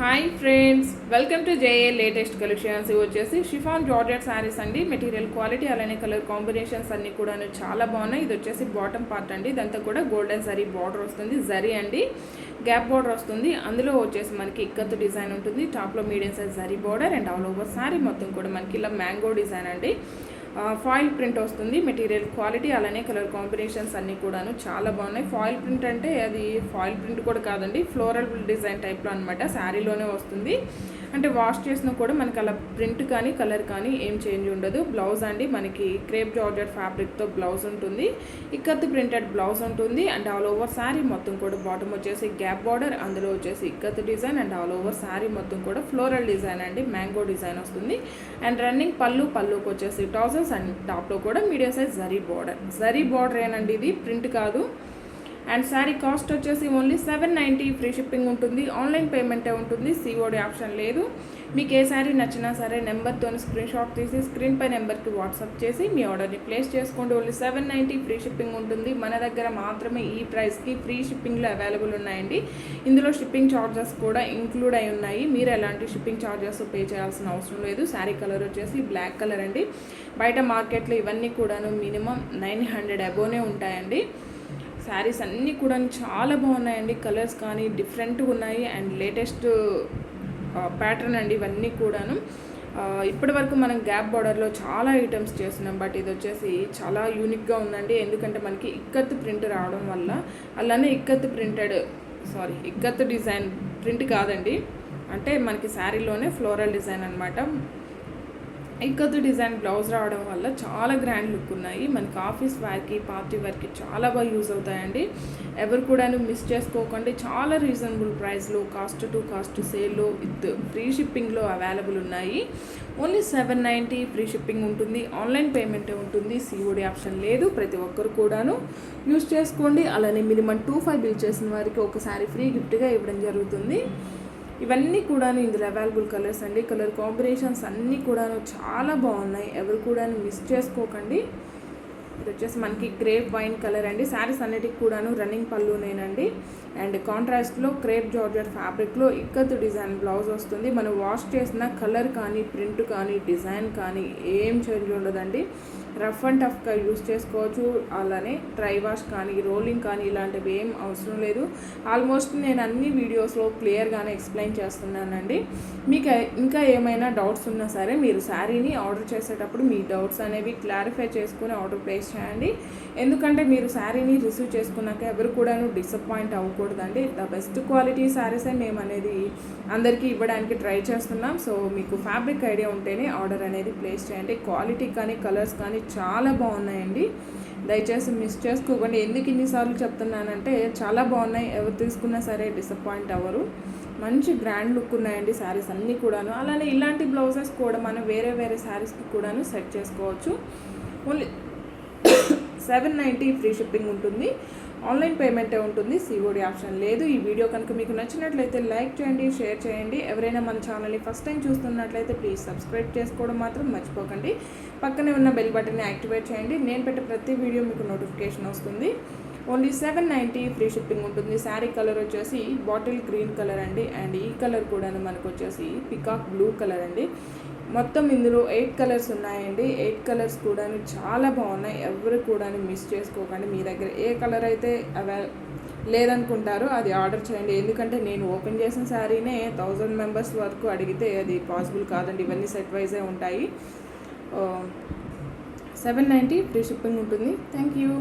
Hi friends, welcome to JA latest collections. ఇవి వచ్చేసి chiffon georgette sarees అండి. మెటీరియల్ క్వాలిటీ అలానే కలర్ కాంబినేషన్స్ అన్నీ కూడా చాలా బాగున్నాయి. ఇది వచ్చేసి బాటమ్ పార్ట్ అండి. ఇదంతా కూడా గోల్డెన్ జరీ బార్డర్ వస్తుంది. జరీ అండి, గ్యాప్ బార్డర్ వస్తుంది. అందులో వచ్చేసి మనకి ఇక్కత్తు డిజైన్ ఉంటుంది. టాప్లో medium size zari border and all over sari మొత్తం కూడా మనకి ఇలా మ్యాంగో డిజైన్ అండి. ఫాయిల్ ప్రింట్ వస్తుంది. మెటీరియల్ క్వాలిటీ అలానే కలర్ కాంబినేషన్స్ అన్నీ కూడాను చాలా బాగున్నాయి. ఫాయిల్ ప్రింట్ అంటే అది ఫాయిల్ ప్రింట్ కూడా కాదండి, ఫ్లోరల్ డిజైన్ టైప్లో అనమాట. శారీలోనే వస్తుంది. అంటే వాష్ చేసినా కూడా మనకి అలా ప్రింట్ కానీ కలర్ కానీ ఏం చేంజ్ ఉండదు. బ్లౌజ్ అండి, మనకి క్రేప్ జార్జెట్ ఫ్యాబ్రిక్తో బ్లౌజ్ ఉంటుంది. ఇక్కత్తు ప్రింటెడ్ బ్లౌజ్ ఉంటుంది. అండ్ ఆల్ ఓవర్ శారీ మొత్తం కూడా బాటమ్ వచ్చేసి గ్యాప్ బార్డర్, అందులో వచ్చేసి ikat design and all over sari మొత్తం కూడా ఫ్లోరల్ డిజైన్ అండి, మ్యాంగో డిజైన్ వస్తుంది. అండ్ రన్నింగ్ పళ్ళుకి వచ్చేసి టాజల్స్ అండ్ టాప్లో కూడా మీడియం సైజ్ జరీ బార్డర్ ఏనండి, ఇది ప్రింట్ కాదు. అండ్ శారీ కాస్ట్ వచ్చేసి ఓన్లీ 790. ఫ్రీ షిప్పింగ్ ఉంటుంది. ఆన్లైన్ పేమెంటే ఉంటుంది. సిఓడి ఆప్షన్ లేదు. మీకు ఏ శారీ నచ్చినా సరే నెంబర్తో స్క్రీన్ షాట్ తీసి స్క్రీన్ పై నెంబర్కి వాట్సాప్ చేసి మీ ఆర్డర్ని ప్లేస్ చేసుకోండి. ఓన్లీ 790 ఫ్రీ షిప్పింగ్ ఉంటుంది. మన దగ్గర మాత్రమే ఈ ప్రైస్కి ఫ్రీ షిప్పింగ్లో అవైలబుల్ ఉన్నాయండి. ఇందులో షిప్పింగ్ ఛార్జెస్ కూడా ఇంక్లూడ్ అయి ఉన్నాయి. మీరు ఎలాంటి షిప్పింగ్ ఛార్జెస్ పే చేయాల్సిన అవసరం లేదు. శారీ కలర్ వచ్చేసి బ్లాక్ కలర్ అండి. బయట మార్కెట్లో ఇవన్నీ కూడాను మినిమం 900 అబోనే ఉంటాయండి. శారీస్ అన్నీ కూడా చాలా బాగున్నాయండి. కలర్స్ కానీ డిఫరెంట్గా ఉన్నాయి. అండ్ లేటెస్ట్ ప్యాటర్న్ అండి ఇవన్నీ కూడాను. ఇప్పటి వరకు మనం గ్యాప్ బార్డర్లో చాలా ఐటమ్స్ చేస్తున్నాం, బట్ ఇది వచ్చేసి చాలా యూనిక్గా ఉందండి. ఎందుకంటే మనకి ఇక్కత్తు ప్రింట్ రావడం వల్ల, అలానే ఇక్కత్తు డిజైన్ ప్రింట్ కాదండి, అంటే మనకి శారీలోనే ఫ్లోరల్ డిజైన్ అనమాట. ఇక్కత్తు డిజైన్ బ్లౌజ్ రావడం వల్ల చాలా గ్రాండ్ లుక్ ఉన్నాయి. మనకి ఆఫీస్ వేర్కి పార్టీ వేర్కి చాలా బాగా యూజ్ అవుతాయండి. ఎవరు కూడా మిస్ చేసుకోకండి. చాలా రీజనబుల్ ప్రైస్లో కాస్ట్ టు కాస్ట్ సేల్లో విత్ ఫ్రీ షిప్పింగ్లో అవైలబుల్ ఉన్నాయి. ఓన్లీ 790 ఫ్రీ షిప్పింగ్ ఉంటుంది. ఆన్లైన్ పేమెంటే ఉంటుంది. సిఓడి ఆప్షన్ లేదు. ప్రతి ఒక్కరు కూడాను యూజ్ చేసుకోండి. అలానే మినిమం 25 బిల్ చేసిన వారికి ఒకసారి ఫ్రీ గిఫ్ట్గా ఇవ్వడం జరుగుతుంది. ఇవన్నీ కూడా ఇందులో అవైలబుల్ కలర్స్ అండి. కలర్ కాంబినేషన్స్ అన్నీ కూడాను చాలా బాగున్నాయి. ఎవరు కూడా మిస్ చేసుకోకండి. ఇది వచ్చేసి మనకి గ్రేప్ వైన్ కలర్ అండి. శారీస్ అన్నిటికి కూడాను రన్నింగ్ పళ్ళునేనండి. అండ్ కాంట్రాస్ట్లో క్రేప్ జార్జెట్ ఫ్యాబ్రిక్లో ఇక్కత్తు డిజైన్ బ్లౌజ్ వస్తుంది. మనం వాష్ చేసిన కలర్ కానీ ప్రింట్ కానీ డిజైన్ కానీ ఏం చేంజ్ ఉండదండి. రఫ్ అండ్ టఫ్గా యూస్ చేసుకోవచ్చు. అలానే డ్రై వాష్ కానీ రోలింగ్ కానీ ఇలాంటివి ఏం అవసరం లేదు. ఆల్మోస్ట్ నేను అన్ని వీడియోస్లో క్లియర్గానే ఎక్స్ప్లెయిన్ చేస్తున్నానండి. మీకు ఇంకా ఏమైనా డౌట్స్ ఉన్నా సరే మీరు శారీని ఆర్డర్ చేసేటప్పుడు మీ డౌట్స్ అనేవి క్లారిఫై చేసుకుని ఆర్డర్ ప్లేస్ చేయండి. ఎందుకంటే మీరు శారీని రిసీవ్ చేసుకున్నాక ఎవరు కూడా డిసప్పాయింట్ అవ్వకూడదండి. ద బెస్ట్ క్వాలిటీ శారీసే మేము అనేది అందరికీ ఇవ్వడానికి ట్రై చేస్తున్నాం. సో మీకు ఫ్యాబ్రిక్ ఐడియా ఉంటేనే ఆర్డర్ అనేది ప్లేస్ చేయండి. క్వాలిటీ కానీ కలర్స్ కానీ చాలా బాగున్నాయండి. దయచేసి మిస్ చేసుకోకండి. ఎందుకు ఇన్నిసార్లు చెప్తున్నానంటే చాలా బాగున్నాయి. ఎవరు తీసుకున్నా సరే డిసప్పాయింట్ అవ్వరు. మంచి గ్రాండ్ లుక్ ఉన్నాయండి శారీస్ అన్నీ కూడాను. అలానే ఇలాంటి బ్లౌజెస్ కూడా మనం వేరే శారీస్కి కూడాను సెట్ చేసుకోవచ్చు. ఓన్లీ 790 ఫ్రీ షిప్పింగ్ ఉంటుంది. ఆన్లైన్ పేమెంటే ఉంటుంది. సిఓడి ఆప్షన్ లేదు. ఈ వీడియో కనుక మీకు నచ్చినట్లయితే లైక్ చేయండి, షేర్ చేయండి. ఎవరైనా మన ఛానల్ని ఫస్ట్ టైం చూస్తున్నట్లయితే ప్లీజ్ సబ్స్క్రైబ్ చేసుకోవడం మాత్రం మర్చిపోకండి. పక్కనే ఉన్న బెల్ బటన్ని యాక్టివేట్ చేయండి. నేను పెట్టే ప్రతి వీడియో మీకు నోటిఫికేషన్ వస్తుంది. ఓన్లీ 790 ఫ్రీ షిప్పింగ్ ఉంటుంది. శారీ కలర్ వచ్చేసి బాటిల్ గ్రీన్ కలర్ అండి. అండ్ ఈ కలర్ కూడా మనకు వచ్చేసి పికాక్ బ్లూ కలర్ అండి. మొత్తం ఇందులో 8 కలర్స్ ఉన్నాయండి. 8 కలర్స్ కూడా చాలా బాగున్నాయి. ఎవరు కూడా మిస్ చేసుకోకండి. మీ దగ్గర ఏ కలర్ అయితే లేదనుకుంటారో అది ఆర్డర్ చేయండి. ఎందుకంటే నేను ఓపెన్ చేసిన శారీనే 1000 మెంబర్స్ వరకు అడిగితే అది పాసిబుల్ కాదండి. ఇవన్నీ సెట్ వైజే ఉంటాయి. 790 ఫ్రీ షిప్పింగ్ ఉంటుంది. Thank you.